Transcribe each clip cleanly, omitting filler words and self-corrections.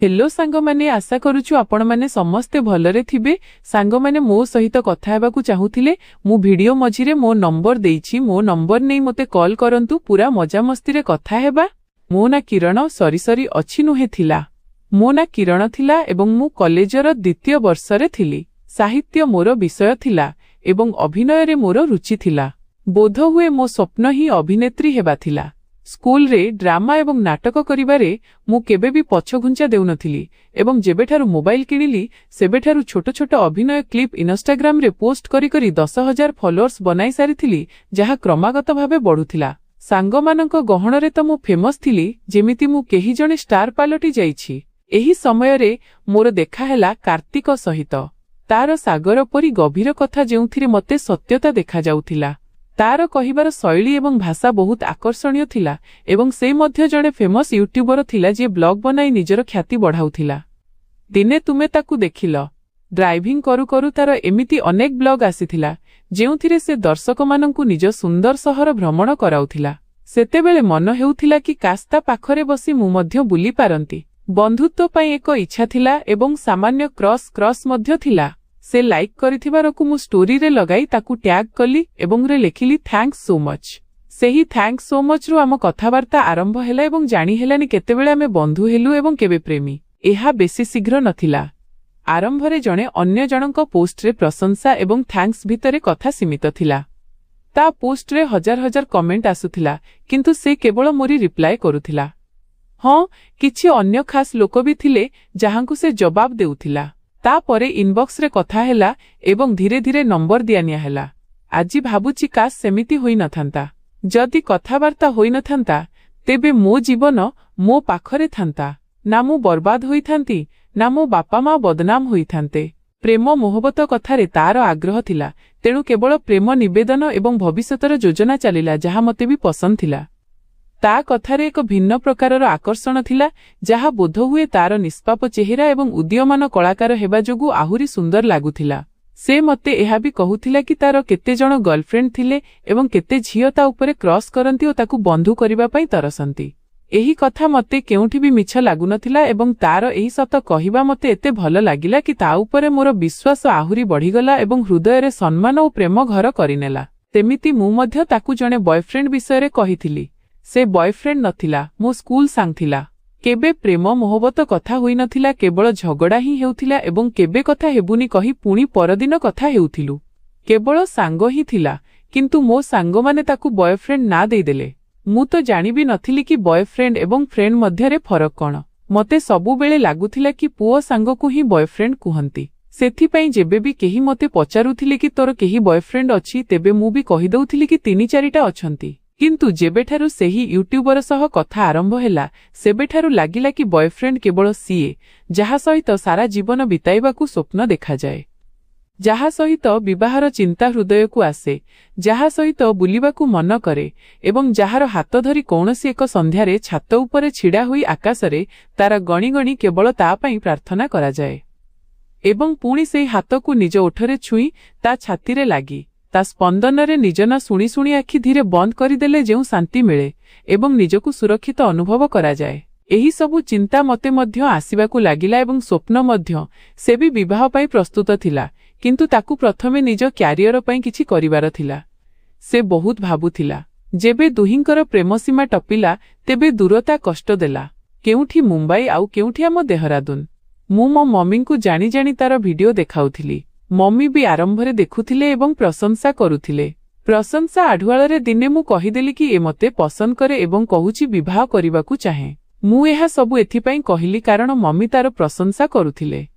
Hello सांग माने आशा करूछु आपण माने समस्ते भलरे थिबे। सांग माने मो सहित कथा हेबाकू चाहूथिले मु वीडियो मझिरे मो नंबर देइछि, मो नंबर नै मते कॉल करंतु, पूरा मजा मस्ती रे कथा हेबा। मो ना किरण सरी अछि नुहे थिला। मो ना किरण थिला एवं मु कॉलेजर द्वितीय वर्ष रे थिली। साहित्य मोर विषय थिला एवं अभिनय रे मोर रुचि थिला। बोध हुए मो स्वप्न ही अभिनेत्री हेबा थिला। स्कूल रे ड्रामा एवं नाटक करिबारे मु केबे भी पछघुंचा देउनथिली एवं जेबेठारु मोबाइल किनिली सेबेठारु छोट छोट अभिनय क्लिप इंस्टाग्राम रे पोस्ट करी करी 10,000 फॉलोअर्स बनाई सारिथिली, जहा क्रमागत भाबे बढ़ुथिला। सांग मानक गहण रे त मु फेमस थिली, जेमिति मु केही जणे स्टार पालटी जाईछि। एही समय रे मोर देखा हैला कार्तिक सहित। तार सागर परी गभीर कथा जेउथिरे मते सत्यता देखा जाउथिला। तार कहिबार शैली एवं भाषा बहुत आकर्षणीय थिला एवं से मध्य जणे फेमस यूट्यूबर थिला जे ब्लॉग बनाई निजर ख्याति बढ़ाउथिला। दिने तुमे ताकू देखिल। ड्राइविंग करू करू तार एमिति अनेक ब्लॉग आसीथिला जेउथिरे से दर्शक माननकू निज सुंदर सहर भ्रमण कराउथिला। सेतेबेले मन हेउथिला कि कास्ता पाखरे बसी मु मध्य बुली पारंती। बंधुत्व पई एक इच्छा थिला एवं सामान्य क्रॉस मध्य थिला। से लाइक करिथिबारकू मु स्टोरी रे लगाई ताकू टैग कली एवं रे लेखिली थैंक्स सो मच। सेही थैंक्स सो मच रु आम कथावार्ता आरंभ हेला एवं जानी हेलानी केतेबेले आमे बंधु हेलु एवं केबे प्रेमी। एहा बेसी शीघ्र नथिला। आरंभ रे जणे अन्य जनक पोस्ट रे प्रशंसा एवं थैंक्स भितरे कथा सीमित थिला। ता पोस्ट रे हजार हजार कमेंट आसुथिला, किंतु से केवल मोरी रिप्लाई करुथिला। हाँ, किछि अन्य खास लोक भी थिले जहांकू से जवाब देउथिला। ता परे इनबॉक्स रे कथा हेला एवं धीरे धीरे नंबर दियानिया हेला। आजी भाबुची काश सेमिति होई नथांता। जदि कथावार्ता होई नथांता तेबे मो जीवन मो पाखरे थांता। ना मु बर्बाद होई थांती, ना मो बापा माँ बदनाम होई थांते। प्रेम मोहब्बत कथारे तार आग्रह थिला, तेणु केवल प्रेम निवेदन एवं भविष्यतर योजना चलिला, जहा मते भी पसंद थिला। ता कथारे एक भिन्न प्रकारर आकर्षण थिला, जहा बोध हुए तार निष्पाप चेहरा एवं उदीयमान कलाकार हेबा जोगु आहुरी सुंदर लागुथिला। से मते एहा भी कहुथिला कि तार केते जण गर्लफ्रेंड थिले एवं केते झियो ता उपरे क्रॉस करंती ओ ताकू बंधु करिबा पई तरसंती। एही कथा मते केउठी भी मिछ लागुनथिला एवं तार एही सत कहिबा मते एते भल लागिला कि ता उपरे मोर विश्वास आहुरी बढ़िगला एवं हृदय रे सम्मान ओ प्रेम घर करिनेला। तेमिति मु मध्य ताकू जणे बॉयफ्रेंड विषय रे कहिथिली। से बॉयफ्रेंड नथिला, मो स्कूल सांग थिला। केबे प्रेम मोहब्बत कथा होई नथिला, केवल झगड़ा ही हेउथिला एवं केबे कथा हेबुनी कही पुणी परदिन कथा हेउथिलु। केवल सांग ही थिला, किंतु मो सांग माने ताकू बॉयफ्रेंड ना देई देले। मु तो जानि भी नथिली कि बॉयफ्रेंड एवं फ्रेंड मध्य रे फरक कोन। मते सबु बेले लागुथिला कि पुओ सांग को ही बॉयफ्रेंड कुहंती। सेथि पई जेबे भी केही मते पचारुथिले कि तोर केही बॉयफ्रेंड अछि, तेबे मु भी कहि दउथिली कि 3-4टा अछंती। किंतु जेबेठारु सेही यूट्यूबर सह कथा आरंभ हेला, सेबेठारु लागिला कि बॉयफ्रेंड केवल सीए जहा सहित सारा जीवन बिताइबाकू स्वप्न देखा जाए, जहा सहित विवाहर चिंता हृदय को आसे, जहा सहित बुलिबाकू मन करे एवं जहार हाथ धरी कौनसी एक संध्यारे छात उपरे छिड़ा हुई आकाशरे तारा गणी गणी केवल ता पई प्रार्थना करा जाए एवं पुणी सेही हाथ को निज ओठरे छुई ता छातीरे लागी ता स्पंदन रे निज ना शुणी शुणी आखि धीरे बंद करिदेले जेउ शांति मिले एवं निजकू सुरक्षित अनुभव करा जाए। एही सबु चिंता मते मध्य आसीबाकू लागिला एवं स्वप्न मध्य से भी विवाह पई प्रस्तुत थिला, किंतु ताकू प्रथमे निज क्यारियर पई किछि करिवार थिला। से बहुत भाबुथिला। जेबे दुहिंकर प्रेम सीमा टपिला तेबे दूरता कष्ट देला। केउठी मुंबई आउ केउठी आम देहरादून। मु मो मम्मी को जानी जानी तार वीडियो देखाउथिली। मम्मी भी आरंभरे देखुथिले एवं प्रशंसा करुथिले। प्रशंसा आढुआଳରେ दिने मु कहिदेली कि ए मते पसंद करे एवं कहुची विवाह करिबाकू चाहे। मु एहा सबु एथिपई कहिली कारण मम्मी तार प्रशंसा करुथिले,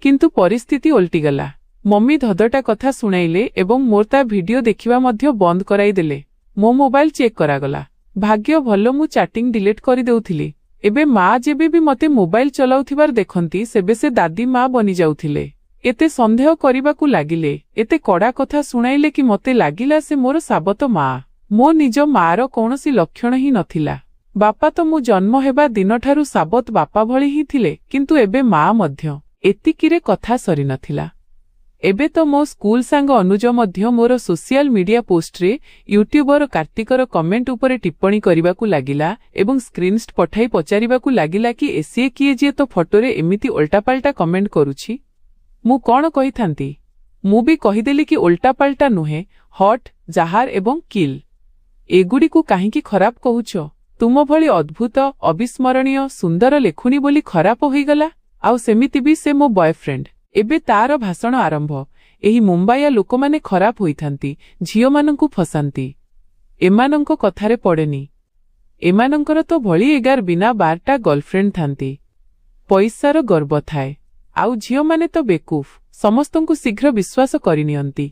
किंतु परिस्थिति ओल्टीगला। मम्मी धदटा कथा सुनाइले एवं मोर ता वीडियो देखिबा मध्य बंद कराई देले। मो मोबाइल चेक करागला। भाग्य भलो मु चैटिंग डिलीट करि देउथिली। एबे माँ जेबे भी मते मोबाइल चलाउथिबार देखंती सेबे से दादी माँ बनी जाउथिले। एते संदेह करिबाकू लागिले, एते कड़ा कथा सुनाइले कि मते लागिला से मोर साबत माँ। मो निज मार कौनसी लक्षण ही नथिला। बापा तो मु जन्म हेबा दिनठारु साबत बापा भଳି ही थिले, किंतु एबे माँ मध्य। एतिकिरे कथा सरी नथिला। एबे तो मो स्कूल सांग अनुज मध्य मोर सोशल मीडिया पोस्ट्रे यूट्यूबर कार्तिकर कमेंट उपरे टिप्पणी करबाकू लागिला एवं स्क्रीनशॉट पठाई पचारिबाकू लागिला कि एसीए किए जे तो फोटोरे एमिति उल्टापाल्टा कमेंट करूछि। मु कोन कहिथांती, मु भी कहिदेली कि उल्टापाल्टा नुहे, हट, जाहार एवं किल एगुडी को काहींकी खराब कहूछ। तुम भली अद्भुत अविस्मरणीय सुंदर लेखुनी बोली खराब होईगला। आउ सेमिति भी से मो बॉयफ्रेंड। एबे तार भाषण आरंभ। एही मुंबाइया लोक माने खराब होइथांती, झियो मानंकु फसांती। एमानंको कथारे पड़ेनी। एमानंकर तो भली 11 बिना 12टा गर्लफ्रेंड थांती। पैसार गर्व थाए। आउ झियो माने तो बेकूफ, समस्तंकु शीघ्र विश्वास करिनियंती।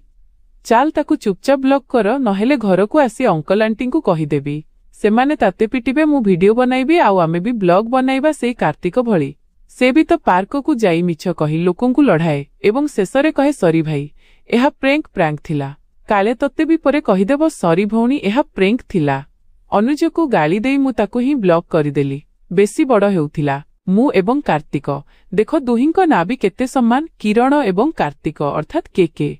चाल ताकु चुपचाप ब्लॉक कर, नहेले घरकु आसी अंकल आंटींकु कहिदेबी। सेमाने ताते पिटिबे, मु वीडियो बनाइबी आउ आमे भी ब्लॉग बनाइबा सेई कार्तिक भली। से भी तो पार्क को जाई मिछ कही लोकंकु लढ़ाए एवं शेषरे कहे सॉरी भाई, एहा प्रेंक थिला। काले तत्ते भी परे कहिदेब सॉरी भौणी, एहा प्रेंक थिला। अनुज को गाली देई मु ताकु ही ब्लॉक करिदेली। बेसी बड़ हेउथिला मु एवं कार्तिक। देखो दुहिंको ना भी केते सम्मान, किरण एवं कार्तिक अर्थात के।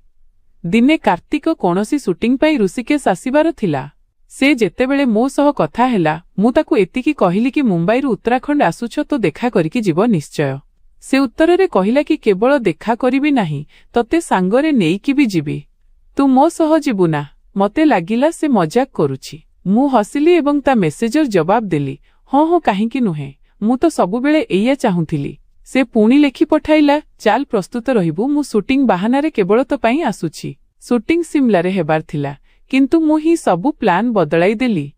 दिने कार्तिक कोनोसी शूटिंग पाई ऋषिकेश आसीबार थिला। से जेतेबेले मो सह कथा हेला, मु ताकु एतिकी कहिली कि मुंबईरु उत्तराखंड आसुछ तो देखा करिकी जीव निश्चय। से उत्तररे कहिला कि केवल देखा करिबी नाही, तते सांगरे नेईकी भी जीवी। तू मो सह जीवु ना। मते लागिला से मजाक करूछि। मु हसिली एवं ता मेसेजर जवाब देली, हाँ काहींकी नुहे, मु तो सबुबेले एइया चाहुथिली। से पुणी लेखि पठाइला, चाल प्रस्तुत रहिबु, मु शूटिंग बाहानारे केवल तो पाई आसुछि। शूटिंग सिमलारे हेबार थिला, किंतु मु ही सबु प्लान बदलाई देली।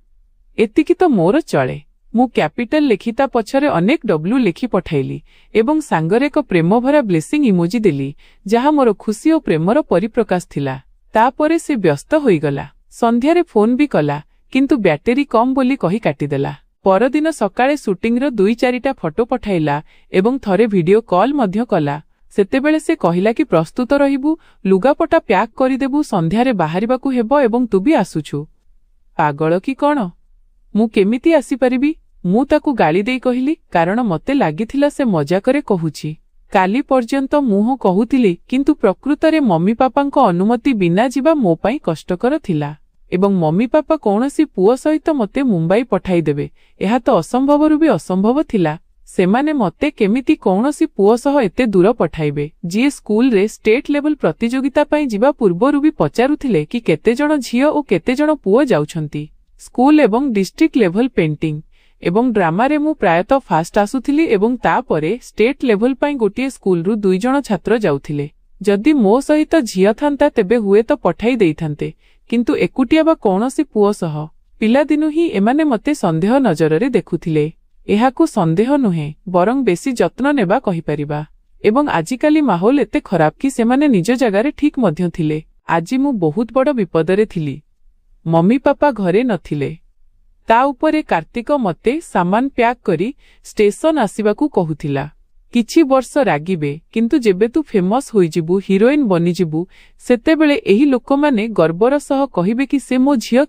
एतिकी तो मोर चले। मु कैपिटल लेखिता पछरे अनेक डब्ल्यू लेखि पठाइली एवं सांगरे एक प्रेम भरा ब्लेसिंग इमोजी देली, जहा मोर खुशी और प्रेमर परिप्रकाश थिला। तापरे से व्यस्त होईगला। संध्यारे फोन भी कला, किंतु बैटेरी कम बोली कही काटिदेला। परदिन सकाळे शूटिंगर 2-4टा फोटो पठाइला एवं थरे वीडियो कॉल मध्य कला। सेतेबेले से कहिला कि प्रस्तुत रहिबु, लुगापटा प्याक करिदेबु, संध्यारे बाहरिबाकू हेबो एवं तू भी आसुछु। पागल कि कोन? मु केमिति आसी परिबी? मु ताकू गाली देई कहिली, कारण मते लागिथिला से मजाकरे कहुछि। काली पर्यंत मुह कहुथिली, किंतु प्रकृतरे मम्मी पापांको अनुमति बिना जिबा मो पई कष्टकर थिला एवं मम्मी पापा कौनसी पुओ सहित मते मुंबई पठाई देबे, एहा तो असंभवरु भी असंभव थिला। सेमाने मते केमिति कौनसी पुओ सह एते दूर पठाइबे, जी स्कूल रे स्टेट लेवल प्रतियोगिता पाई जिबा पूर्वरु भी पचारुथिले कि केते जण झियो ओ केते जण पुओ जाउछंती। स्कूल एवं डिस्ट्रिक्ट लेवल पेंटिंग एवं ड्रामा रे मु प्रायतः फास्ट आसुथिली एवं तापरे स्टेट लेवल पाई गोटिए स्कूल रु 2 जण छात्र जाउथिले। जदि मो सहित झियो थांता तेबे हुए तो पठाई देइथांते, किंतु एकुटिया बा कौनसी पुओ सह। पिलादिनु ही एमाने मते संदेह नजररे देखुथिले। एहाकू संदेह नुहे, बरं बेसी जत्न नेबा कहिपारिबा। एवं आजिकाली माहौल एते खराब कि सेमाने निज जगारे ठीक मध्य थिले। आजि मु बहुत बड़ विपदरे थिली। मम्मी पापा घरे नथिले। ता उपरे कार्तिक मते सामान प्याक करी स्टेशन आसिबाकू कहुथिला। किछि वर्ष रागिबे, किंतु जेबे तू फेमस होइजिबु, हिरोइन बनिजिबु, सेतेबेले एही लोकमाने गर्वर सह कहिबे कि से मो झियो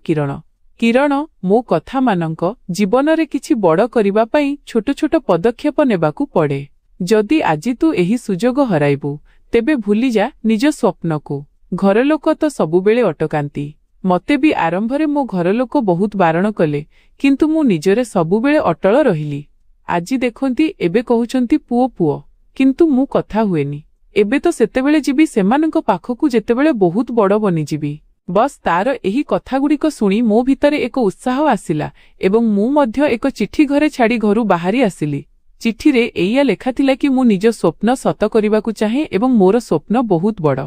किरण मो कथा मानक जीवनरे किछि बड़ करिबा पई छोट छोट पदक्षेप नेबाकू पड़े। जदि आजि तू एही सुजोग हराइबु, तेबे भूली जा निज स्वप्नकू। घरलोक तो सबुबेले अटकांती। मते भी आरंभरे मो घरलोक बहुत बारण कले, किंतु मु निजरे सबुबेले अटल रहिली। आजि देखंती एबे कहउचंती पुओ, किंतु मु कथा हुएनी। एबे तो सेतेबेले जिबी सेमानंक पाखकू, जेतेबेले बहुत बड़ बनी जिबी। बस तार एही कथागुड़िक शुणी मो भितरे एक उत्साह आसिला एवं मु मध्य एक चिठी घरे छाड़ी घरु बाहरी आसिली। चिठीरे एइया लेखा थिला कि मु निज स्वप्न सत करिबाकू चाहे एवं मोर स्वप्न बहुत बड़।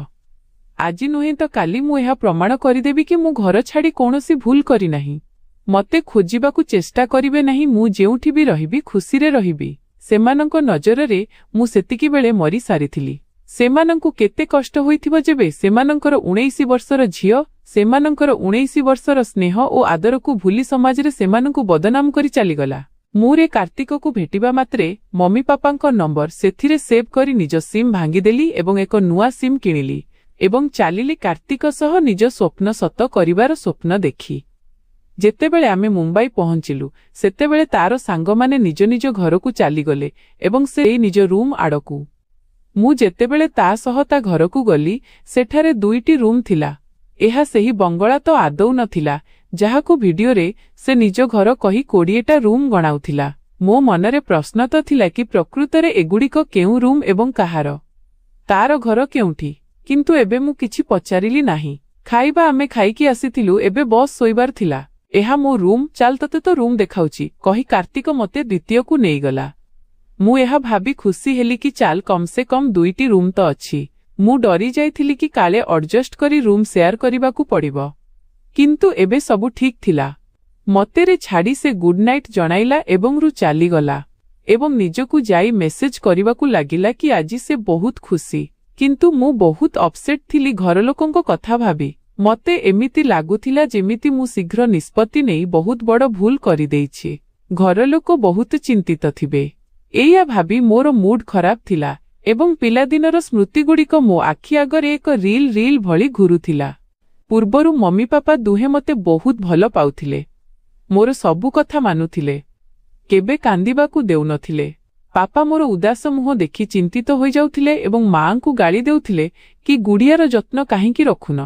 आजि नुहे तो काली मु एहा प्रमाण करिदेबी कि मु घर छाड़ी कौनसी भूल करी नाही। मते खोजिबाकू चेष्टा करिबे नाही। मु जेउठी भी रहिबी खुशीरे रहिबी। सेमानंक नजररे मु सेतिकी बेले मरी सारिथिली। सेमानंकु केते कष्ट होइथिबो जेबे सेमानंकर 19 वर्षर झियो सेमानंकर 19 वर्षर स्नेह ओ आदरकू भूली समाजरे सेमानंकु बदनाम करी चालीगला। मुरे कार्तिककू भेटिबा मात्रे मम्मी पापांक नंबर सेथिरे सेव करी निज सिम भांगीदेली एवं एक नुआ सिम किनिली एवं चालिली कार्तिक सह निज स्वप्न सत करिवार स्वप्न देखी। जेतेबेले आमे मुंबई पहुंचिलु, सेतेबेले तार सांगमाने निज निज घरकू चालीगले एवं से निज रूम आड़कू। ମୁଁ ଯେତେବେଳେ ତା ସହ ତା ଘରକୁ ଗଲି ସେଠାରେ 2ଟି ରୁମ୍ ଥିଲା। ଏହା ସେହି ବଙ୍ଗଳା ତ ଆଦୌ ନଥିଲା ଯାହାକୁ ଭିଡିଓରେ ସେ ନିଜ ଘର କହି 20ଟା ରୁମ୍ ଗଣାଉଥିଲା। ମୋ ମନରେ ପ୍ରଶ୍ନ ତ ଥିଲା କି ପ୍ରକୃତରେ ଏଗୁଡ଼ିକ କେଉଁ ରୁମ୍ ଏବଂ କାହାର, ତାର ଘର କେଉଁଠି। କିନ୍ତୁ ଏବେ ମୁଁ କିଛି ପଚାରିଲି ନାହିଁ। ଖାଇବା ଆମେ ଖାଇକି ଆସିଥିଲୁ, ଏବେ ବସ୍ ଶୋଇବାର ଥିଲା। ଏହା ମୋ ରୁମ୍, ଚାଲ ତତେ ତ ରୁମ୍ ଦେଖାଉଛି କହି କାର୍ତ୍ତିକ ମୋତେ ଦ୍ୱିତୀୟକୁ ନେଇଗଲା। ମୁଁ ଏହା ଭାବି ଖୁସି ହେଲି କି ଚାଲ କମ୍ ସେ କମ୍ 2ଟି ରୁମ୍ ତ ଅଛି। ମୁଁ ଡରି ଯାଇଥିଲି କି କାଳେ ଆଡଜଷ୍ଟ କରି ରୁମ୍ ସେୟାର କରିବାକୁ ପଡ଼ିବ, କିନ୍ତୁ ଏବେ ସବୁ ଠିକ୍ ଥିଲା। ମତେରେ ଛାଡ଼ି ସେ ଗୁଡ୍ ନାଇଟ୍ ଜଣାଇଲା ଏବଂ ଚାଲିଗଲା ଏବଂ ନିଜକୁ ଯାଇ ମେସେଜ କରିବାକୁ ଲାଗିଲା କି ଆଜି ସେ ବହୁତ ଖୁସି। କିନ୍ତୁ ମୁଁ ବହୁତ ଅପସେଟ୍ ଥିଲି ଘରଲୋକଙ୍କ କଥା ଭାବି। ମତେ ଏମିତି ଲାଗୁଥିଲା ଯେମିତି ମୁଁ ଶୀଘ୍ର ନିଷ୍ପତ୍ତି ନେଇ ବହୁତ ବଡ଼ ଭୁଲ କରିଦେଇଛି। ଘରଲୋକ ବହୁତ ଚିନ୍ତିତ ଥିବେ, ଏଇଆ ଭାବି ମୋର ମୁଡ୍ ଖରାପ ଥିଲା ଏବଂ ପିଲାଦିନର ସ୍ମୃତିଗୁଡ଼ିକ ମୋ ଆଖି ଆଗରେ ଏକ ରିଲ୍ ଭଳି ଘୁରୁଥିଲା। ପୂର୍ବରୁ ମମି ପାପା ଦୁହେଁ ମତେ ବହୁତ ଭଲ ପାଉଥିଲେ, ମୋର ସବୁ କଥା ମାନୁଥିଲେ, କେବେ କାନ୍ଦିବାକୁ ଦେଉନଥିଲେ। ପାପା ମୋର ଉଦାସ ମୁହଁ ଦେଖି ଚିନ୍ତିତ ହୋଇଯାଉଥିଲେ ଏବଂ ମାଆଙ୍କୁ ଗାଳି ଦେଉଥିଲେ କି ଗୁଡିଆର ଯତ୍ନ କାହିଁକି ରଖୁନ।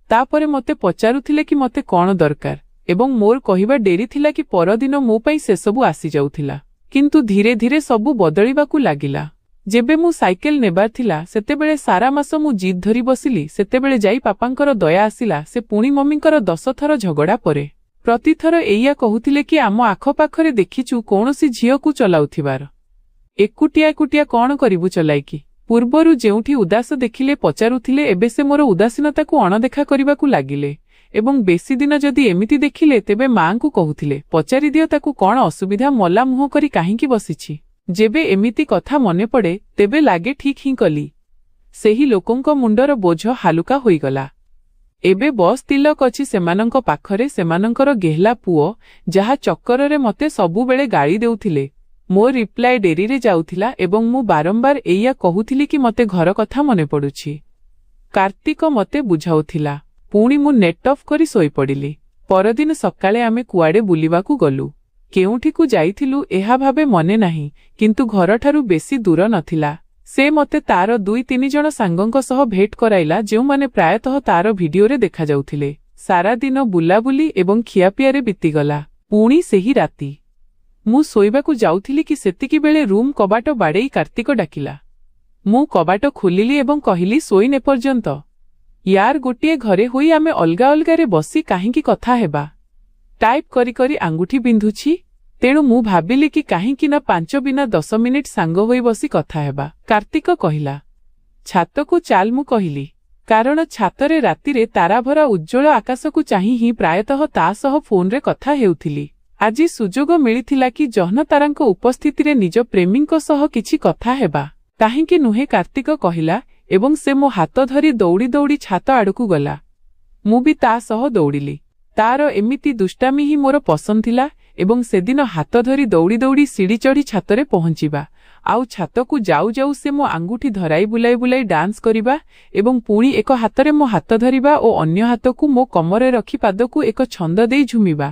ତାପରେ ମତେ ପଚାରୁଥିଲେ କି ମତେ କଣ ଦରକାର ଏବଂ ମୋର କହିବା ଡେରି ଥିଲା କି ପରଦିନ ମୋ ପାଇଁ ସେସବୁ ଆସିଯାଉଥିଲା। କିନ୍ତୁ ଧୀରେ ଧୀରେ ସବୁ ବଦଳିବାକୁ ଲାଗିଲା। ଯେବେ ମୁଁ ସାଇକେଲ ନେବାର ଥିଲା ସେତେବେଳେ ସାରା ମାସ ମୁଁ ଜିଦ୍ ଧରି ବସିଲି। ସେତେବେଳେ ଯାଇ ପାପାଙ୍କର ଦୟା ଆସିଲା। ସେ ପୁଣି ମମିଙ୍କର 10 ଥର ଝଗଡ଼ା ପରେ ପ୍ରତିଥର ଏଇଆ କହୁଥିଲେ କି ଆମ ଆଖପାଖରେ ଦେଖିଛୁ କୌଣସି ଝିଅକୁ ଚଲାଉଥିବାର, ଏକୁଟିଆ କଣ କରିବୁ ଚଲାଇକି। ପୂର୍ବରୁ ଯେଉଁଠି ଉଦାସ ଦେଖିଲେ ପଚାରୁଥିଲେ, ଏବେ ସେ ମୋର ଉଦାସୀନତାକୁ ଅଣଦେଖା କରିବାକୁ ଲାଗିଲେ ଏବଂ ବେଶୀ ଦିନ ଯଦି ଏମିତି ଦେଖିଲେ ତେବେ ମାଆଙ୍କୁ କହୁଥିଲେ ପଚାରିଦିଅ ତାକୁ କଣ ଅସୁବିଧା, ମଲା ମୁହଁ କରି କାହିଁକି ବସିଛି। ଯେବେ ଏମିତି କଥା ମନେ ପଡ଼େ ତେବେ ଲାଗେ ଠିକ୍ ହିଁ କଲି। ସେହି ଲୋକଙ୍କ ମୁଣ୍ଡର ବୋଝ ହାଲୁକା ହୋଇଗଲା। ଏବେ ବସ୍ ତିଲକ ଅଛି ସେମାନଙ୍କ ପାଖରେ, ସେମାନଙ୍କର ଗେହ୍ଲା ପୁଅ ଯାହା ଚକ୍କରରେ ମତେ ସବୁବେଳେ ଗାଳି ଦେଉଥିଲେ। ମୋ ରିପ୍ଲାଏ ଡେରିରେ ଯାଉଥିଲା ଏବଂ ମୁଁ ବାରମ୍ବାର ଏଇଆ କହୁଥିଲି କି ମତେ ଘର କଥା ମନେ ପଡୁଛି। କାର୍ତ୍ତିକ ମତେ ବୁଝାଉଥିଲା। ପୁଣି ମୁଁ ନେଟ୍ ଅଫ୍ କରି ଶୋଇପଡ଼ିଲି। ପରଦିନ ସକାଳେ ଆମେ କୁଆଡ଼େ ବୁଲିବାକୁ ଗଲୁ। କେଉଁଠିକୁ ଯାଇଥିଲୁ ଏହା ଭାବେ ମନେ ନାହିଁ, କିନ୍ତୁ ଘରଠାରୁ ବେଶୀ ଦୂର ନଥିଲା। ସେ ମତେ ତାର 2-3 ଜଣ ସାଙ୍ଗଙ୍କ ସହ ଭେଟ କରାଇଲା ଯେଉଁମାନେ ପ୍ରାୟତଃ ତାର ଭିଡିଓରେ ଦେଖାଯାଉଥିଲେ। ସାରା ଦିନ ବୁଲାବୁଲି ଏବଂ ଖିଆପିଆରେ ବିତିଗଲା। ପୁଣି ସେହି ରାତି ମୁଁ ଶୋଇବାକୁ ଯାଉଥିଲି କି ସେତିକିବେଳେ ରୁମ୍ କବାଟ ବାଡ଼େଇ କାର୍ତ୍ତିକ ଡାକିଲା। ମୁଁ କବାଟ ଖୋଲିଲି ଏବଂ କହିଲି ଶୋଇନ ଏପର୍ଯ୍ୟନ୍ତ। ୟାର ଗୋଟିଏ ଘରେ ହୋଇ ଆମେ ଅଲଗା ଅଲଗାରେ ବସି କାହିଁକି କଥା ହେବା। ଟାଇପ୍ କରି କରି ଆଙ୍ଗୁଠି ବିନ୍ଧୁଛି, ତେଣୁ ମୁଁ ଭାବିଲି କି କାହିଁକି ନା 5 ବିନା 10 ମିନିଟ୍ ସାଙ୍ଗ ହୋଇ ବସି କଥା ହେବା। କାର୍ତ୍ତିକ କହିଲା ଛାତକୁ ଚାଲ। ମୁଁ କହିଲି କାରଣ ଛାତରେ ରାତିରେ ତାରାଭରା ଉଜ୍ଜ୍ୱଳ ଆକାଶକୁ ଚାହିଁ ହିଁ ପ୍ରାୟତଃ ତା ସହ ଫୋନରେ କଥା ହେଉଥିଲି। ଆଜି ସୁଯୋଗ ମିଳିଥିଲା କି ଜହ୍ନତାରାଙ୍କ ଉପସ୍ଥିତିରେ ନିଜ ପ୍ରେମୀଙ୍କ ସହ କିଛି କଥା ହେବା। କାହିଁକି ନୁହେଁ, କାର୍ତ୍ତିକ କହିଲା ଏବଂ ସେ ମୋ ହାତ ଧରି ଦୌଡ଼ି ଦୌଡ଼ି ଛାତ ଆଡ଼କୁ ଗଲା। ମୁଁ ବି ତା ସହ ଦୌଡ଼ିଲି। ତାର ଏମିତି ଦୁଷ୍ଟାମି ହିଁ ମୋର ପସନ୍ଦ ଥିଲା ଏବଂ ସେଦିନ ହାତ ଧରି ଦୌଡ଼ି ଦୌଡ଼ି ସିଡ଼ି ଚଢ଼ି ଛାତରେ ପହଞ୍ଚିବା, ଆଉ ଛାତକୁ ଯାଉ ଯାଉ ସେ ମୋ ଆଙ୍ଗୁଠି ଧରାଇ ବୁଲାଇ ବୁଲାଇ ଡାନ୍ସ କରିବା ଏବଂ ପୁଣି ଏକ ହାତରେ ମୋ ହାତ ଧରିବା ଓ ଅନ୍ୟ ହାତକୁ ମୋ କମରେ ରଖି ପାଦକୁ ଏକ ଛନ୍ଦ ଦେଇ ଝୁମିବା।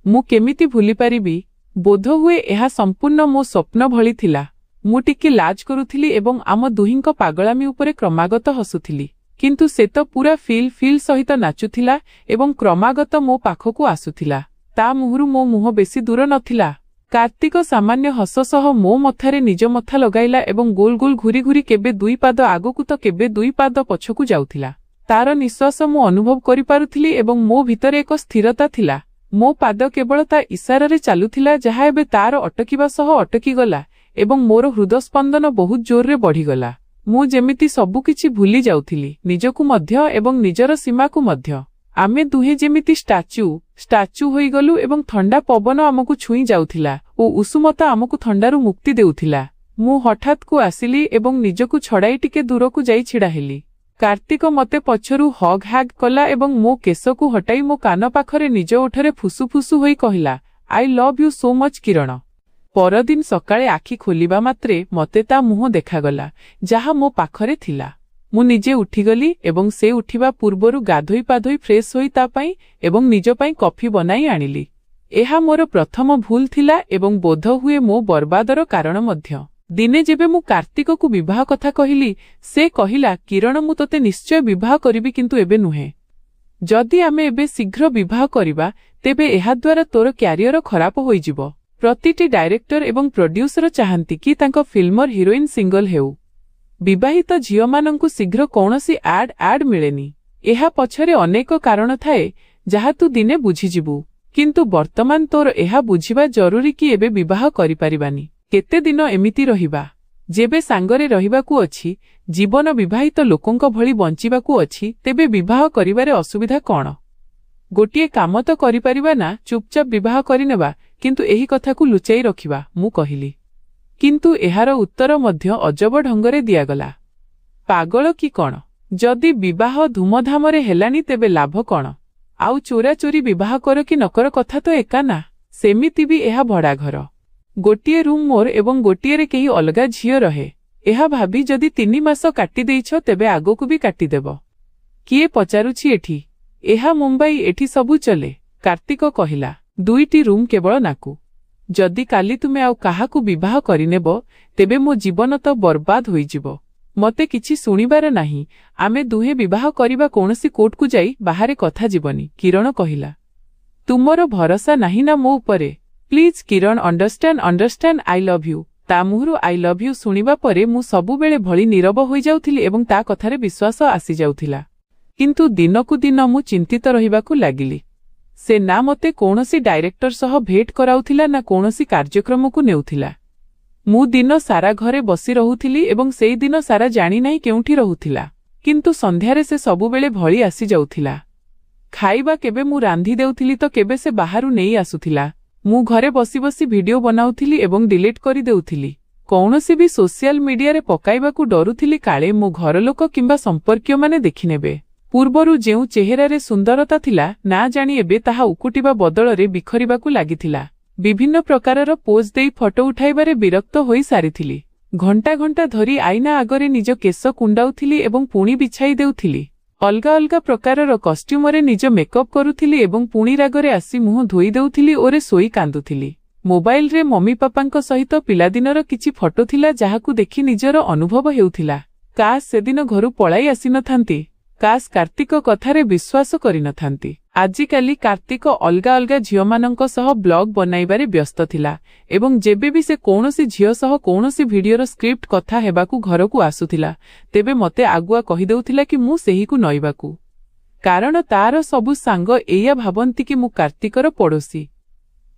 ମୁଁ କେମିତି ଭୁଲିପାରିବି। ବୋଧହୁଏ ଏହା ସମ୍ପୂର୍ଣ୍ଣ ମୋ ସ୍ୱପ୍ନ ଭଳି ଥିଲା। ମୁଁ ଟିକେ ଲାଜ କରୁଥିଲି ଏବଂ ଆମ ଦୁହିଁଙ୍କ ପାଗଳାମି ଉପରେ କ୍ରମାଗତ ହସୁଥିଲି। କିନ୍ତୁ ସେ ତ ପୁରା ଫିଲ୍ ସହିତ ନାଚୁଥିଲା ଏବଂ କ୍ରମାଗତ ମୋ ପାଖକୁ ଆସୁଥିଲା। ତା ମୁହଁରୁ ମୋ ମୁହଁ ବେଶୀ ଦୂର ନଥିଲା। କାର୍ତ୍ତିକ ସାମାନ୍ୟ ହସ ସହ ମୋ ମଥାରେ ନିଜ ମଥା ଲଗାଇଲା ଏବଂ ଗୋଲ ଗୋଲ ଘୁରି ଘୁରି କେବେ 2 ପାଦ ଆଗକୁ ତ କେବେ 2 ପାଦ ପଛକୁ ଯାଉଥିଲା। ତାର ନିଶ୍ୱାସ ମୁଁ ଅନୁଭବ କରିପାରୁଥିଲି ଏବଂ ମୋ ଭିତରେ ଏକ ସ୍ଥିରତା ଥିଲା। ମୋ ପାଦ କେବଳ ତା ଇଶାରାରେ ଚାଲୁଥିଲା, ଯାହା ଏବେ ତାର ଅଟକିବା ସହ ଅଟକିଗଲା ଏବଂ ମୋର ହୃଦସ୍ପନ୍ଦନ ବହୁତ ଜୋରରେ ବଢ଼ିଗଲା। ମୁଁ ଯେମିତି ସବୁକିଛି ଭୁଲି ଯାଉଥିଲି, ନିଜକୁ ମଧ୍ୟ ଏବଂ ନିଜର ସୀମାକୁ ମଧ୍ୟ। ଆମେ ଦୁହେଁ ଯେମିତି ଷ୍ଟାଚ୍ୟୁ ହୋଇଗଲୁ ଏବଂ ଥଣ୍ଡା ପବନ ଆମକୁ ଛୁଇଁ ଯାଉଥିଲା ଓ ଉଷୁମତା ଆମକୁ ଥଣ୍ଡାରୁ ମୁକ୍ତି ଦେଉଥିଲା। ମୁଁ ହଠାତ୍କୁ ଆସିଲି ଏବଂ ନିଜକୁ ଛଡ଼ାଇ ଟିକେ ଦୂରକୁ ଯାଇ ଛିଡ଼ା ହେଲି। କାର୍ତ୍ତିକ ମତେ ପଛରୁ ହଗ୍ କଲା ଏବଂ ମୋ କେଶକୁ ହଟାଇ ମୋ କାନ ପାଖରେ ନିଜ ଓଠରେ ଫୁସୁଫୁସୁ ହୋଇ କହିଲା, I love you so much Kiran. ପରଦିନ ସକାଳେ ଆଖି ଖୋଲିବା ମାତ୍ରେ ମତେ ତା ମୁହଁ ଦେଖାଗଲା, ଯାହା ମୋ ପାଖରେ ଥିଲା। ମୁଁ ନିଜେ ଉଠିଗଲି ଏବଂ ସେ ଉଠିବା ପୂର୍ବରୁ ଗାଧୋଇ ପାଧୋଇ ଫ୍ରେଶ୍ ହୋଇ ତା ପାଇଁ ଏବଂ ନିଜ ପାଇଁ କଫି ବନାଇ ଆଣିଲି। ଏହା ମୋର ପ୍ରଥମ ଭୁଲ ଥିଲା ଏବଂ ବୋଧହୁଏ ମୋ ବର୍ବାଦର କାରଣ ମଧ୍ୟ। ଦିନେ ଯେବେ ମୁଁ କାର୍ତ୍ତିକକୁ ବିବାହ କଥା କହିଲି, ସେ କହିଲା, କିରଣ ମୁଁ ତୋତେ ନିଶ୍ଚୟ ବିବାହ କରିବି, କିନ୍ତୁ ଏବେ ନୁହେଁ। ଯଦି ଆମେ ଏବେ ଶୀଘ୍ର ବିବାହ କରିବା ତେବେ ଏହାଦ୍ୱାରା ତୋର କ୍ୟାରିୟର ଖରାପ ହୋଇଯିବ। ପ୍ରତିଟି ଡାଇରେକ୍ଟର ଏବଂ ପ୍ରଡ୍ୟୁସର ଚାହାନ୍ତି କି ତାଙ୍କ ଫିଲ୍ମର ହିରୋଇନ୍ ସିଙ୍ଗଲ ହେଉ। ବିବାହିତ ଝିଅମାନଙ୍କୁ ଶୀଘ୍ର କୌଣସି ଆଡ୍ ମିଳେନି। ଏହା ପଛରେ ଅନେକ କାରଣ ଥାଏ ଯାହା ତୁ ଦିନେ ବୁଝିଯିବୁ, କିନ୍ତୁ ବର୍ତ୍ତମାନ ତୋର ଏହା ବୁଝିବା ଜରୁରୀ କି ଏବେ ବିବାହ କରିପାରିବାନି। କେତେ ଦିନ ଏମିତି ରହିବା? ଯେବେ ସାଙ୍ଗରେ ରହିବାକୁ ଅଛି, ଜୀବନ ବିବାହିତ ଲୋକଙ୍କ ଭଳି ବଞ୍ଚିବାକୁ ଅଛି, ତେବେ ବିବାହ କରିବାରେ ଅସୁବିଧା କ'ଣ? ଗୋଟିଏ କାମ ତ କରିପାରିବା ନା, ଚୁପଚାପ ବିବାହ କରିନେବା, କିନ୍ତୁ ଏହି କଥାକୁ ଲୁଚାଇ ରଖିବା, ମୁଁ କହିଲି। କିନ୍ତୁ ଏହାର ଉତ୍ତର ମଧ୍ୟ ଅଜବ ଢଙ୍ଗରେ ଦିଆଗଲା। ପାଗଳ କି କ'ଣ? ଯଦି ବିବାହ ଧୁମଧାମରେ ହେଲାନି ତେବେ ଲାଭ କ'ଣ? ଆଉ ଚୋରାଚୋରି ବିବାହ କର କି ନକର କଥା ତ ଏକା ନା। ସେମିତି ବି ଏହା ଭଡ଼ାଘର। ଗୋଟିଏ ରୁମ୍ ମୋର ଏବଂ ଗୋଟିଏରେ କେହି ଅଲଗା ଝିଅ ରହେ। ଏହା ଭାବି ଯଦି 3 ମାସ କାଟିଦେଇଛ ତେବେ ଆଗକୁ ବି କାଟିଦେବ। କିଏ ପଚାରୁଛି ଏଠି? ଏହା ମୁମ୍ବାଇ, ଏଠି ସବୁ ଚଲେ। କାର୍ତ୍ତିକ କହିଲା, 2ଟି ରୁମ୍ କେବଳ ନାକୁ। ଯଦି କାଲି ତୁମେ ଆଉ କାହାକୁ ବିବାହ କରିନେବ ତେବେ ମୋ ଜୀବନ ତ ବର୍ବାଦ ହୋଇଯିବ। ମତେ କିଛି ଶୁଣିବାର ନାହିଁ। ଆମେ ଦୁହେଁ ବିବାହ କରିବା, କୌଣସି କୋର୍ଟକୁ ଯାଇ ବାହାରେ କଥା ଯିବନି। କିରଣ କହିଲା, ତୁମର ଭରସା ନାହିଁ ନା ମୋ ଉପରେ? Please Kiran, understand, I love you. ତା ମୁହଁରୁ ଆଇ ଲଭ୍ ୟୁ ଶୁଣିବା ପରେ ମୁଁ ସବୁବେଳେ ଭଳି ନୀରବ ହୋଇଯାଉଥିଲି ଏବଂ ତା କଥାରେ ବିଶ୍ୱାସ ଆସିଯାଉଥିଲା। କିନ୍ତୁ ଦିନକୁ ଦିନ ମୁଁ ଚିନ୍ତିତ ରହିବାକୁ ଲାଗିଲି। ସେ ନା ମୋତେ କୌଣସି ଡାଇରେକ୍ଟର ସହ ଭେଟ କରାଉଥିଲା ନା କୌଣସି କାର୍ଯ୍ୟକ୍ରମକୁ ନେଉଥିଲା। ମୁଁ ଦିନ ସାରା ଘରେ ବସି ରହୁଥିଲି ଏବଂ ସେଇ ଦିନ ସାରା ଜାଣିନାହିଁ କେଉଁଠି ରହୁଥିଲା। କିନ୍ତୁ ସନ୍ଧ୍ୟାରେ ସେ ସବୁବେଳେ ଭଳି ଆସିଯାଉଥିଲା। ଖାଇବା କେବେ ମୁଁ ରାନ୍ଧି ଦେଉଥିଲି ତ କେବେ ସେ ବାହାରୁ ନେଇ ଆସୁଥିଲା। ମୁଁ ଘରେ ବସି ବସି ଭିଡିଓ ବନାଉଥିଲି ଏବଂ ଡିଲିଟ୍ କରିଦେଉଥିଲି। କୌଣସି ବି ସୋସିଆଲ ମିଡିଆରେ ପକାଇବାକୁ ଡରୁଥିଲି, କାଳେ ମୋ ଘରଲୋକ କିମ୍ବା ସମ୍ପର୍କୀୟମାନେ ଦେଖିନେବେ। ପୂର୍ବରୁ ଯେଉଁ ଚେହେରାରେ ସୁନ୍ଦରତା ଥିଲା, ନା ଜାଣି ଏବେ ତାହା ଉକୁଟିବା ବଦଳରେ ବିଖରିବାକୁ ଲାଗିଥିଲା। ବିଭିନ୍ନ ପ୍ରକାରର ପୋଜ୍ ଦେଇ ଫଟୋ ଉଠାଇବାରେ ବିରକ୍ତ ହୋଇ ସାରିଥିଲି। ଘଣ୍ଟା ଘଣ୍ଟା ଧରି ଆଇନା ଆଗରେ ନିଜ କେଶ କୁଣ୍ଡାଉଥିଲି ଏବଂ ପୁଣି ବିଛାଇ ଦେଉଥିଲି। ଅଲଗା ଅଲଗା ପ୍ରକାରର କଷ୍ଟ୍ୟୁମରେ ନିଜ ମେକଅପ୍ କରୁଥିଲି ଏବଂ ପୁଣି ରାଗରେ ଆସି ମୁହଁ ଧୋଇ ଦେଉଥିଲି ଓ ଶୋଇ କାନ୍ଦୁଥିଲି। ମୋବାଇଲରେ ମମି ପାପାଙ୍କ ସହିତ ପିଲାଦିନର କିଛି ଫଟୋ ଥିଲା ଯାହାକୁ ଦେଖି ନିଜର ଅନୁଭବ ହେଉଥିଲା। କାଶ୍ ସେଦିନ ଘରୁ ପଳାଇ ଆସିନଥାନ୍ତି। କାଶ୍ କାର୍ତ୍ତିକ କଥାରେ ବିଶ୍ୱାସ କରିନଥାନ୍ତି। ଆଜିକାଲି କାର୍ତ୍ତିକ ଅଲଗା ଅଲଗା ଝିଅମାନଙ୍କ ସହ ବ୍ଲଗ ବନାଇବାରେ ବ୍ୟସ୍ତ ଥିଲା ଏବଂ ଯେବେ ବି ସେ କୌଣସି ଝିଅ ସହ କୌଣସି ଭିଡିଓର ସ୍କ୍ରିପ୍ଟ କଥା ହେବାକୁ ଘରକୁ ଆସୁଥିଲା ତେବେ ମୋତେ ଆଗୁଆ କହିଦେଉଥିଲା କି ମୁଁ ସେହିକୁ ନଇବାକୁ। କାରଣ ତାର ସବୁ ସାଙ୍ଗ ଏଇଆ ଭାବନ୍ତି କି ମୁଁ କାର୍ତ୍ତିକର ପଡ଼ୋଶୀ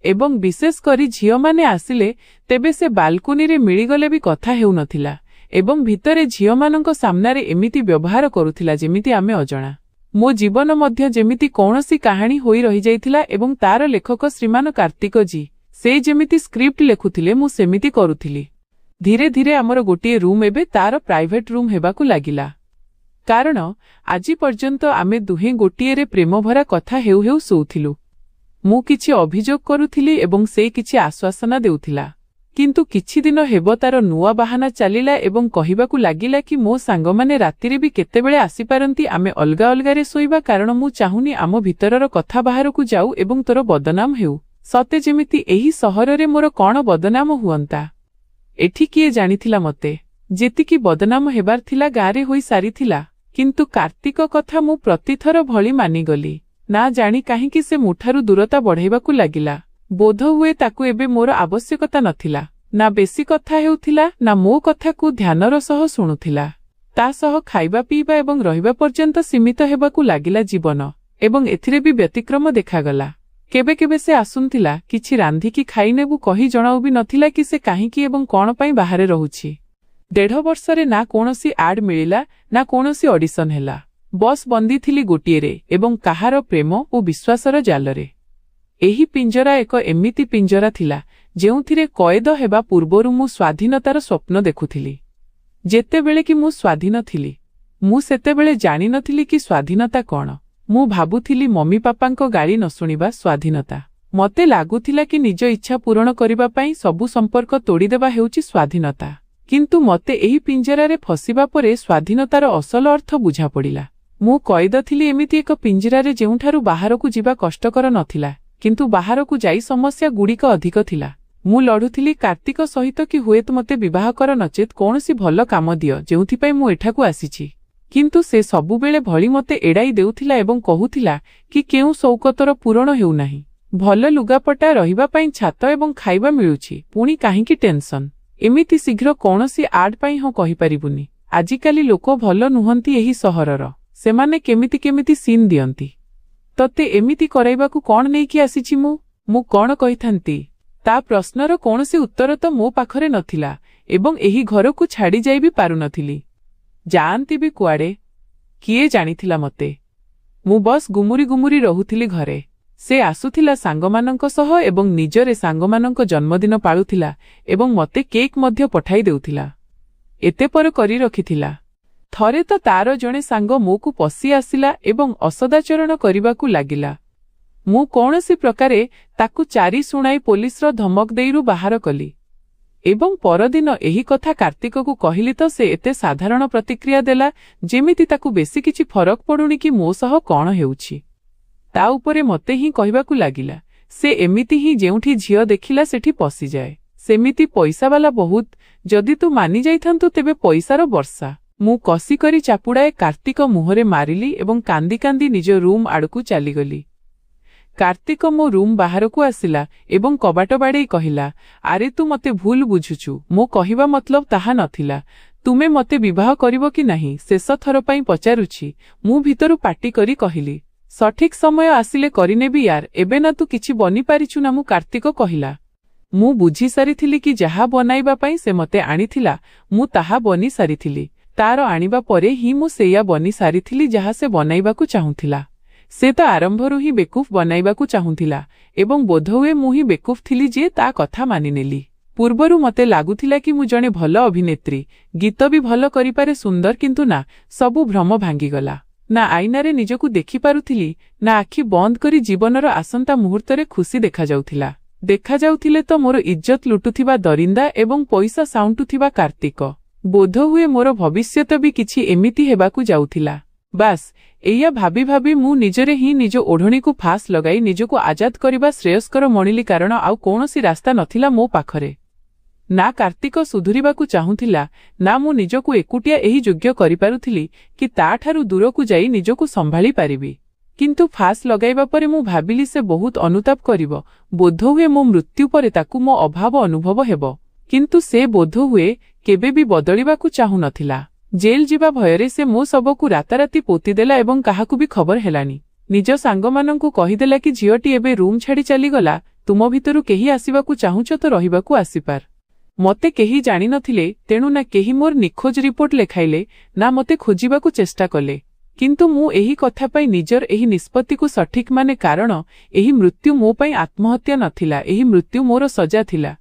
ଏବଂ ବିଶେଷ କରି ଝିଅମାନେ ଆସିଲେ ତେବେ ସେ ବାଲକୁନିରେ ମିଳିଗଲେ ବି କଥା ହେଉନଥିଲା ଏବଂ ଭିତରେ ଝିଅମାନଙ୍କ ସାମ୍ନାରେ ଏମିତି ବ୍ୟବହାର କରୁଥିଲା ଯେମିତି ଆମେ ଅଜଣା। ମୋ ଜୀବନ ମଧ୍ୟ ଯେମିତି କୌଣସି କାହାଣୀ ହୋଇ ରହିଯାଇଥିଲା ଏବଂ ତାର ଲେଖକ ଶ୍ରୀମାନ କାର୍ତ୍ତିକ ଜୀ, ସେ ଯେମିତି ସ୍କ୍ରିପ୍ଟ ଲେଖୁଥିଲେ ମୁଁ ସେମିତି କରୁଥିଲି। ଧୀରେ ଧୀରେ ଆମର ଗୋଟିଏ ରୁମ୍ ଏବେ ତାର ପ୍ରାଇଭେଟ ରୁମ୍ ହେବାକୁ ଲାଗିଲା। କାରଣ ଆଜି ପର୍ଯ୍ୟନ୍ତ ଆମେ ଦୁହେଁ ଗୋଟିଏରେ ପ୍ରେମଭରା କଥା ହେଉ ହେଉ ଶୋଉଥିଲୁ। ମୁଁ କିଛି ଅଭିଯୋଗ କରୁଥିଲି ଏବଂ ସେ କିଛି ଆଶ୍ୱାସନା ଦେଉଥିଲା। କିନ୍ତୁ କିଛି ଦିନ ହେବ ତାର ନୂଆ ବାହାନା ଚାଲିଲା ଏବଂ କହିବାକୁ ଲାଗିଲା କି ମୋ ସାଙ୍ଗମାନେ ରାତିରେ ବି କେତେବେଳେ ଆସିପାରନ୍ତି, ଆମେ ଅଲଗା ଅଲଗାରେ ଶୋଇବା, କାରଣ ମୁଁ ଚାହୁଁନି ଆମ ଭିତରର କଥା ବାହାରକୁ ଯାଉ ଏବଂ ତୋର ବଦନାମ ହେଉ। ସତେ ଯେମିତି ଏହି ସହରରେ ମୋର କ'ଣ ବଦନାମ ହୁଅନ୍ତା। ଏଠି କିଏ ଜାଣିଥିଲା ମୋତେ? ଯେତିକି ବଦନାମ ହେବାର ଥିଲା ଗାଁରେ ହୋଇ ସାରିଥିଲା। କିନ୍ତୁ କାର୍ତ୍ତିକ କଥା ମୁଁ ପ୍ରତିଥର ଭଳି ମାନିଗଲି। ନା ଜାଣି କାହିଁକି ସେ ମୋଠାରୁ ଦୂରତା ବଢ଼ାଇବାକୁ ଲାଗିଲା। ବୋଧହୁଏ ତାକୁ ଏବେ ମୋର ଆବଶ୍ୟକତା ନଥିଲା। ନା ବେଶୀ କଥା ହେଉଥିଲା, ନା ମୋ କଥାକୁ ଧ୍ୟାନର ସହ ଶୁଣୁଥିଲା। ତା ସହ ଖାଇବା ପିଇବା ଏବଂ ରହିବା ପର୍ଯ୍ୟନ୍ତ ସୀମିତ ହେବାକୁ ଲାଗିଲା ଜୀବନ ଏବଂ ଏଥିରେ ବି ବ୍ୟତିକ୍ରମ ଦେଖାଗଲା। କେବେ କେବେ ସେ ଆସୁଥିଲା, କିଛି ରାନ୍ଧିକି ଖାଇନେବୁ କହି ଜଣାଉ ବି ନଥିଲା କି ସେ କାହିଁକି ଏବଂ କ'ଣ ପାଇଁ ବାହାରେ ରହୁଛି। 1.5 ବର୍ଷରେ ନା କୌଣସି ଆଡ୍ ମିଳିଲା ନା କୌଣସି ଅଡିସନ ହେଲା। ବସ୍ ବନ୍ଦିଥିଲି ଗୋଟିଏରେ ଏବଂ କାହାର ପ୍ରେମ ଓ ବିଶ୍ୱାସର ଜାଲରେ। ଏହି ପିଞ୍ଜରା ଏକ ଏମିତି ପିଞ୍ଜରା ଥିଲା ଯେଉଁଥିରେ କଏଦ ହେବା ପୂର୍ବରୁ ମୁଁ ସ୍ୱାଧୀନତାର ସ୍ୱପ୍ନ ଦେଖୁଥିଲି। ଯେତେବେଳେ କି ମୁଁ ସ୍ୱାଧୀନ ଥିଲି, ମୁଁ ସେତେବେଳେ ଜାଣିନଥିଲି କି ସ୍ୱାଧୀନତା କ'ଣ। ମୁଁ ଭାବୁଥିଲି ମମି ପାପାଙ୍କ ଗାଳି ନ ଶୁଣିବା ସ୍ୱାଧୀନତା। ମୋତେ ଲାଗୁଥିଲା କି ନିଜ ଇଚ୍ଛା ପୂରଣ କରିବା ପାଇଁ ସବୁ ସମ୍ପର୍କ ତୋଡ଼ିଦେବା ହେଉଛି ସ୍ୱାଧୀନତା। କିନ୍ତୁ ମୋତେ ଏହି ପିଞ୍ଜରାରେ ଫସିବା ପରେ ସ୍ୱାଧୀନତାର ଅସଲ ଅର୍ଥ ବୁଝାପଡ଼ିଲା। ମୁଁ କଏଦ ଥିଲି ଏମିତି ଏକ ପିଞ୍ଜରାରେ ଯେଉଁଠାରୁ ବାହାରକୁ ଯିବା କଷ୍ଟକର ନଥିଲା, କିନ୍ତୁ ବାହାରକୁ ଯାଇ ସମସ୍ୟା ଗୁଡ଼ିକ ଅଧିକ ଥିଲା। ମୁଁ ଲଢୁଥିଲି କାର୍ତ୍ତିକ ସହିତ କି ହୁଏତ ମୋତେ ବିବାହ କର ନଚେତ୍ କୌଣସି ଭଲ କାମ ଦିଅ ଯେଉଁଥିପାଇଁ ମୁଁ ଏଠାକୁ ଆସିଛି। କିନ୍ତୁ ସେ ସବୁବେଳେ ଭଳି ମୋତେ ଏଡ଼ାଇ ଦେଉଥିଲା ଏବଂ କହୁଥିଲା କି କେଉଁ ସୌକତର ପୂରଣ ହେଉନାହିଁ। ଭଲ ଲୁଗାପଟା, ରହିବା ପାଇଁ ଛାତ ଏବଂ ଖାଇବା ମିଳୁଛି, ପୁଣି କାହିଁକି ଟେନସନ୍? ଏମିତି ଶୀଘ୍ର କୌଣସି ଆଡ୍ ପାଇଁ ହଁ କହିପାରିବୁନି। ଆଜିକାଲି ଲୋକ ଭଲ ନୁହନ୍ତି ଏହି ସହରର। ସେମାନେ କେମିତି ସିନ୍ ଦିଅନ୍ତି। ତତେ ଏମିତି କରାଇବାକୁ କଣ ନେଇକି ଆସିଛି ମୁଁ କଣ କହିଥାନ୍ତି? ତା ପ୍ରଶ୍ନର କୌଣସି ଉତ୍ତର ତ ମୋ ପାଖରେ ନଥିଲା ଏବଂ ଏହି ଘରକୁ ଛାଡ଼ି ଯାଇ ବି ପାରୁନଥିଲି। ଯାଆନ୍ତି ବି କୁଆଡ଼େ? କିଏ ଜାଣିଥିଲା ମୋତେ? ମୁଁ ବସ୍ ଗୁମୁରି ରହୁଥିଲି ଘରେ। ସେ ଆସୁଥିଲା ସାଙ୍ଗମାନଙ୍କ ସହ ଏବଂ ନିଜରେ ସାଙ୍ଗମାନଙ୍କ ଜନ୍ମଦିନ ପାଳୁଥିଲା ଏବଂ ମୋତେ କେକ୍ ମଧ୍ୟ ପଠାଇ ଦେଉଥିଲା। ଏତେ ପର କରି ରଖିଥିଲା। ଥରେ ତ ତାର ଜଣେ ସାଙ୍ଗ ମୋକୁ ପଶି ଆସିଲା ଏବଂ ଅସଦାଚରଣ କରିବାକୁ ଲାଗିଲା। ମୁଁ କୌଣସି ପ୍ରକାରେ ତାକୁ ଚାରି ଶୁଣାଇ ପୋଲିସର ଧମକ ଦେଇରୁ ବାହାର କଲି ଏବଂ ପରଦିନ ଏହି କଥା କାର୍ତ୍ତିକକୁ କହିଲି ତ ସେ ଏତେ ସାଧାରଣ ପ୍ରତିକ୍ରିୟା ଦେଲା ଯେମିତି ତାକୁ ବେଶୀ କିଛି ଫରକ ପଡୁନି କି ମୋ ସହ କଣ ହେଉଛି। ତା ଉପରେ ମୋତେ ହିଁ କହିବାକୁ ଲାଗିଲା, ସେ ଏମିତି ହିଁ ଯେଉଁଠି ଝିଅ ଦେଖିଲା ସେଠି ପଶିଯାଏ। ସେମିତି ପଇସାବାଲା ବହୁତ। ଯଦି ତୁ ମାନି ଯାଇଥାନ୍ତୁ ତେବେ ପଇସାର ବର୍ଷା। ମୁଁ କଷି କରି ଚାପୁଡ଼ାଏ କାର୍ତ୍ତିକ ମୁହଁରେ ମାରିଲି ଏବଂ କାନ୍ଦି କାନ୍ଦି ନିଜ ରୁମ୍ ଆଡ଼କୁ ଚାଲିଗଲି। କାର୍ତ୍ତିକ ମୋ ରୁମ୍ ବାହାରକୁ ଆସିଲା ଏବଂ କବାଟ ବାଡ଼େଇ କହିଲା, ଆରେ ତୁ ମୋତେ ଭୁଲ ବୁଝୁଛୁ। ମୋ କହିବା ମତଲବ ତାହା ନଥିଲା। ତୁମେ ମୋତେ ବିବାହ କରିବ କି ନାହିଁ ଶେଷ ଥର ପାଇଁ ପଚାରୁଛି। ମୁଁ ଭିତରୁ ପାଟି କରି କହିଲି, ସଠିକ ସମୟ ଆସିଲେ କରିନେବି ୟାର, ଏବେ ନା ତୁ କିଛି ବନିପାରିଛୁ ନା। ମୁଁ କାର୍ତ୍ତିକ କହିଲା, ମୁଁ ବୁଝି ସାରିଥିଲି କି ଯାହା ବନାଇବା ପାଇଁ ସେ ମୋତେ ଆଣିଥିଲା ମୁଁ ତାହା ବନି ସାରିଥିଲି। ତାର ଆଣିବା ପରେ ହିଁ ମୁଁ ସେଇଆ ବନି ସାରିଥିଲି ଯାହା ସେ ବନାଇବାକୁ ଚାହୁଁଥିଲା। ସେ ତ ଆରମ୍ଭରୁ ହିଁ ବେକୁଫ୍ ବନାଇବାକୁ ଚାହୁଁଥିଲା ଏବଂ ବୋଧହୁଏ ମୁଁ ହିଁ ବେକୁଫ୍ ଥିଲି ଯେ ତା କଥା ମାନିନେଲି। ପୂର୍ବରୁ ମୋତେ ଲାଗୁଥିଲା କି ମୁଁ ଜଣେ ଭଲ ଅଭିନେତ୍ରୀ, ଗୀତ ବି ଭଲ କରିପାରେ, ସୁନ୍ଦର, କିନ୍ତୁ ନା, ସବୁ ଭ୍ରମ ଭାଙ୍ଗିଗଲା। ନା ଆଇନାରେ ନିଜକୁ ଦେଖିପାରୁଥିଲି, ନା ଆଖି ବନ୍ଦ କରି ଜୀବନର ଆସନ୍ତା ମୁହୂର୍ତ୍ତରେ ଖୁସି ଦେଖାଯାଉଥିଲେ ତ ମୋର ଇଜ୍ଜତ ଲୁଟୁଥିବା ଦରିନ୍ଦା ଏବଂ ପଇସା ସାଉଣ୍ଟୁଥିବା କାର୍ତ୍ତିକ। ବୋଧହୁଏ ମୋର ଭବିଷ୍ୟତ ବି କିଛି ଏମିତି ହେବାକୁ ଯାଉଥିଲା। ବାସ୍ ଏଇଆ ଭାବି ଭାବି ମୁଁ ନିଜରେ ହିଁ ନିଜ ଓଢ଼ଣୀକୁ ଫାସ୍ ଲଗାଇ ନିଜକୁ ଆଜାଦ କରିବା ଶ୍ରେୟସ୍କର ମଣିଲି, କାରଣ ଆଉ କୌଣସି ରାସ୍ତା ନଥିଲା ମୋ ପାଖରେ। ନା କାର୍ତ୍ତିକ ସୁଧୁରିବାକୁ ଚାହୁଁଥିଲା, ନା ମୁଁ ନିଜକୁ ଏକୁଟିଆ ଏହି ଯୋଗ୍ୟ କରିପାରୁଥିଲି କି ତାଠାରୁ ଦୂରକୁ ଯାଇ ନିଜକୁ ସମ୍ଭାଳି ପାରିବି। କିନ୍ତୁ ଫାସ୍ ଲଗାଇବା ପରେ ମୁଁ ଭାବିଲି ସେ ବହୁତ ଅନୁତାପ କରିବ। ବୋଧହୁଏ ମୋ ମୃତ୍ୟୁ ପରେ ତାକୁ ମୋ ଅଭାବ ଅନୁଭବ ହେବ। କିନ୍ତୁ ସେ ବୋଧହୁଏ କେବେ ବି ବଦଳିବାକୁ ଚାହୁଁନଥିଲା। ଜେଲ୍ ଯିବା ଭୟରେ ସେ ମୋ ଶବକୁ ରାତାରାତି ପୋତିଦେଲା ଏବଂ କାହାକୁ ବି ଖବର ହେଲାନି। ନିଜ ସାଙ୍ଗମାନଙ୍କୁ କହିଦେଲା କି ଝିଅଟି ଏବେ ରୁମ୍ ଛାଡ଼ି ଚାଲିଗଲା, ତୁମ ଭିତରୁ କେହି ଆସିବାକୁ ଚାହୁଁଛ ତ ରହିବାକୁ ଆସିପାର। ମୋତେ କେହି ଜାଣିନଥିଲେ, ତେଣୁ ନା କେହି ମୋର ନିଖୋଜ ରିପୋର୍ଟ ଲେଖାଇଲେ ନା ମୋତେ ଖୋଜିବାକୁ ଚେଷ୍ଟା କଲେ। କିନ୍ତୁ ମୁଁ ଏହି କଥା ପାଇଁ ନିଜର ଏହି ନିଷ୍ପତ୍ତିକୁ ସଠିକ ମାନେ, କାରଣ ଏହି ମୃତ୍ୟୁ ମୋ ପାଇଁ ଆତ୍ମହତ୍ୟା ନଥିଲା, ଏହି ମୃତ୍ୟୁ ମୋର ସଜା ଥିଲା।